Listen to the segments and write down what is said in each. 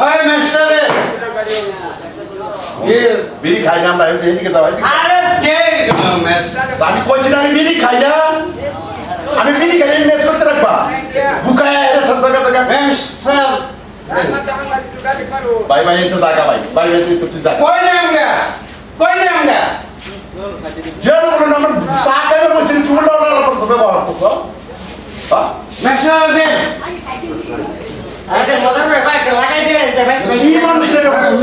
ওই মেস্টারে বিড়ি খাই না আমরা এদিকে দাও আরে কে মেস্টারে আমি কইছি না আমি বিড়ি খাই না আমি বিড়ি খাই মেস করতে রাখবা বুকায় এর সব জায়গা মেস্টার ভাই ভাই এটা জায়গা ভাই ভাই ভাই তুই জায়গা কই যামগা যেন বলেন আমার সাকাবে বসে তুমি না করতে ব্যবহার করছো হ্যাঁ মেস্টার দে আরে মজার ভাই একটা লাগাই দে কি মানুষ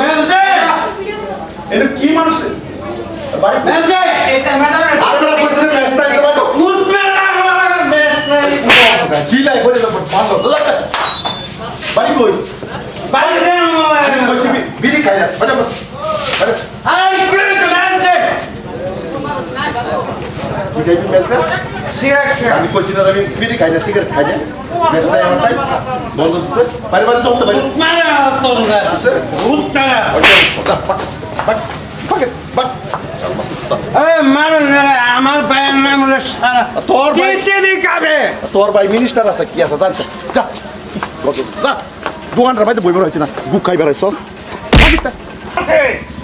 মেল দে এটা কি মানুষ বাড়ি মেল দে এটা মজার আর বড় বলতে মেসটা দিতে পারো উঠমেরা আমার মেস্টার কি লাই বলে তো ভালো বাড়ি কই বাড়ি দে আমি কইছি বিড়ি খাই না বলে আরে I feel the man they বিড়ি মেসটা সিগারেট আমি কইছি না আমি বিড়ি খাই না সিগারেট খাই না মেসটা আমার টাইম বন্ধ হচ্ছে বাড়ি বাড়ি তো হতে পারি উঠমেরা তোমরা উঠমেরা এই মানুষ আমার ভাইয়ের নাম হলো সারা তোর ভাই কিতে কাবে তোর ভাই মিনিস্টার আছে কি আছে জানতে যা যা দোকানটার বাইরে বই বের হয়েছে না বুক খাই বেড়াইছ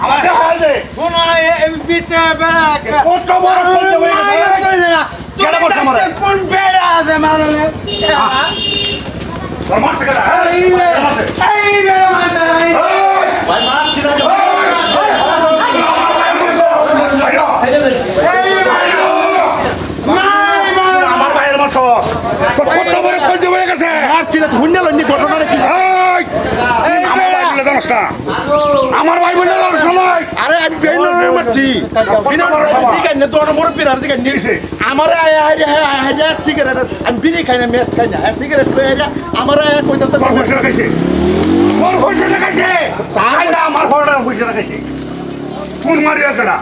আমাকে হাল দে কোন বিতে বেড়া কত বড় কইতে বই কেডা করছ আমারে কোন বেড়া আছে মানুষ তোর মারছে কেডা এই বেড়া মারতে ভাই মারছি না আমার ভাইয়ের মারছ কত বড় কইতে বই গেছে মারছি না হুন্না লন্নি ঘটনাটা কি আমার ভাই বলে জানাস না আমার ভাই বলে জানাস না আরে আমি বেইন মারছি বিনা ঠিক আছে তো আমার মুরব্বি আর দিকে নিয়েছে আমার আয়া সিগারেট আমি বিড়ি খাই না মেস খাই না সিগারেট লইয়া আমার আয়া কইতাছে বড় পয়সা খাইছে বড় পয়সা খাইছে তাই না আমার বড়টা পয়সা খাইছে কোন মারিয়া কেডা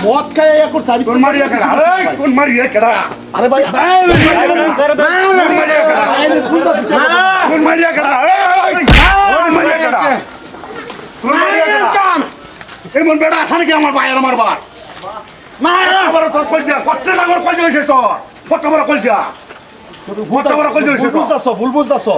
মদ খাই আয়া করতে আমি কোন মারিয়া কেডা আরে কোন মারিয়া কেডা আরে ভাই কোন মারিয়া কেডা কোন মারিয়া কেডা এমন বেড়া আসা নাকি আমার ভাই আর আমার বার মারা বড় তোর কই দিয়া কত ডাঙর কই হইছে তোর কত বড় কই দিয়া কত বড় কই হইছে ভুল বুঝতাছো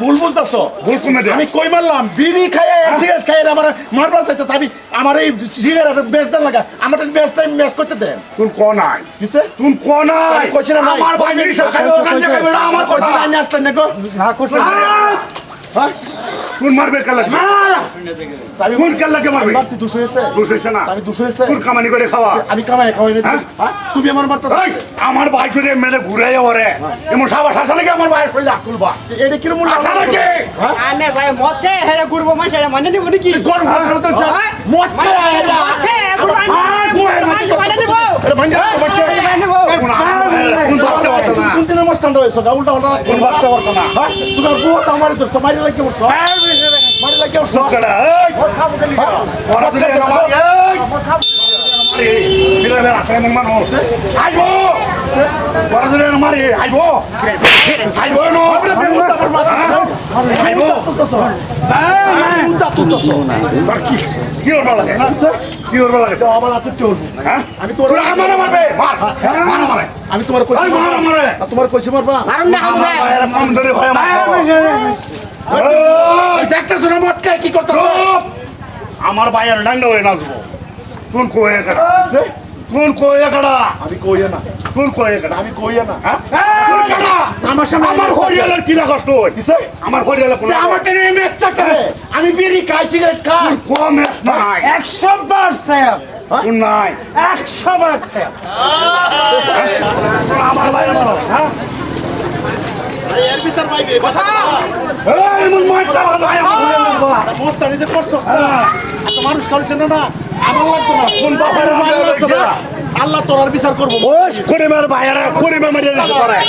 ভুল বুঝতাছো ভুল কমে দে আমি কই মারলাম বিড়ি খাই আর সিগারেট খাই আর আমার মারবার চাইতে চাবি আমার এই সিগারেট বেচ দেন লাগা আমার বেচ টাইম মেস করতে দেন তুই কোন নাই কিসে তুই কোন নাই কইছ না আমার ভাই বিড়ি খাই গাঞ্জা খাই আমার কইছ না আমি আসতে নাকো না কইছ না হ্যাঁ কোন মারবে কাল লাগে আমি কোন কাল লাগে মারবে মারছি 200 হইছে 200 হইছে না আমি 200 হইছে তুই কামানি করে খাওয়া আমি কামাই খাওয়াই না হ্যাঁ তুমি আমার মারতাছ আমার ভাই করে মেরে ঘুরাইয়া ওরে এমন সাবাস আসা নাকি আমার ভাই কইলা তুলবা এটা কি রকম আসা নাকি আনে ভাই মতে হেরে গুরবো মাসে মানে নিব নাকি কোন ভাই তো মতে হেরা মানে নিব আরে ভাঙ্গা বাচ্চা মানে নিব কোন বাস্তা বাস্তা না কোন দিনের মস্তান রইছো উল্টা উল্টা কোন বাস্তা বাস্তা না হ্যাঁ তুমি বহুত আমার তো মারি লাগে উঠছো মারি লাগে উঠছো কেডা এই খাবো গলি ওরা দিলে আমার এই এই বিরা বিরা আছে মন মানুষ আইবো ওরা দিলে আমার আইবো আইবো নো আইবো কি ওর লাগে কি ওর লাগে তো আমার হাতে চলবো হ্যাঁ আমি তোর আমার মারবে মার মার আমি তোমার কইছি মার মারে তোমার কইছি মারবা মারুন না আমরা কম ধরে ভয় আমার দেখতেছ না মত কি করতেছ আমার ভাইয়ের ডান্ডা হয়ে নাচবো কোন কইয়া কাটা কোন কইয়া কাটা আমি কইয়া না কোন কইয়া কাটা আমি কইয়া না হ্যাঁ আমার সামনে আমার হরিয়ালার কি কষ্ট হয় কিসে আমার হরিয়ালা কোন আমার টেনে মেচ চাকে আমি বিড়ি খাই সিগারেট খাই কোন মেচ নাই 100 বার স্যার কোন নাই 100 বার স্যার আমার ভাই হ্যাঁ এর বিচার পাইবে কথা এই মন মারটা ভাই মস্তানি যে করছস না এত মানুষ করছ না আমার লাগতো না কোন বাবার আল্লাহ আছে না আল্লাহ তোর বিচার করব ওই করিমের ভাইরা করিমে মারিয়ে না করে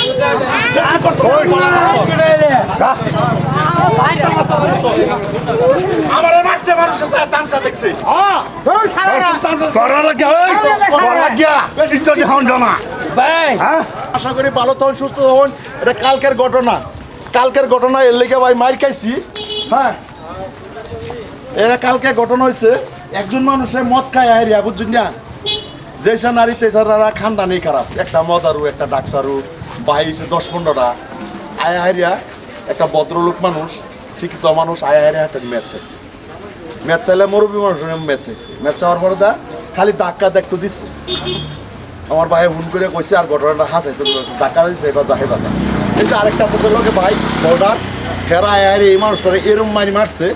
যা করছ আমারে মারছে মানুষ আছে তামসা দেখছে হ্যাঁ ওই শালা করা লাগে ওই করা লাগিয়া বেশি যদি হন জানা ভাই হ্যাঁ আশা করি ভালো তখন সুস্থ তখন এটা কালকের ঘটনা এর লেগে ভাই মার খাইছি হ্যাঁ এরা কালকে ঘটনা হয়েছে একজন মানুষের মদ খায় হারিয়া বুঝছেন না যেসা নারী তেসারা খানদানি খারাপ একটা মদারু একটা ডাকসারু 22 10-15টা আয়া হারিয়া একটা ভদ্রলোক মানুষ শিক্ষিত মানুষ আয় আয় একটা ম্যাচ চাইছে, ম্যাচ চাইলে মুরব্বী মানুষ ম্যাচ চাইছে, ম্যাচ চাওয়ার পরে দা খালি ধাক্কা একটু দিচ্ছে। আমার ভাই ফোন করে কইছে আর ঘটনাটা হাসাইতে ধাক্কা দিচ্ছে এবার যাহে বাধা। এই যে আরেকটা আছে লোকে ভাই বর্ডার ফেরা আয় আয় এই মানুষটারে এরম মারি মারছে,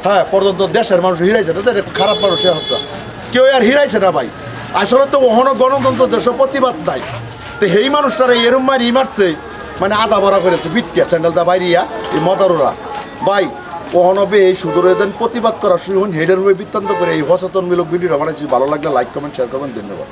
হ্যাঁ পর্যন্ত দেশের মানুষ হিরাইছে না, খারাপ মানুষ এ হত্যা কেউ আর হিরাইছে না ভাই। আসলে তো ওখানে গণতন্ত্র দেশ প্রতিবাদ নাই, তো এই মানুষটারে এরম মারি মারছে মানে আদা ভরা করেছে বিটিয়া স্যান্ডেলটা বাইরিয়া এই মদারোরা ভাই ওহনবে এই সুদূর যেন প্রতিবাদ করা শুরু হেডের হয়ে বৃত্তান্ত করে এই সচেতনমূলক ভিডিওটা বানাইছি। ভালো লাগলে লাইক কমেন্ট শেয়ার করবেন, ধন্যবাদ।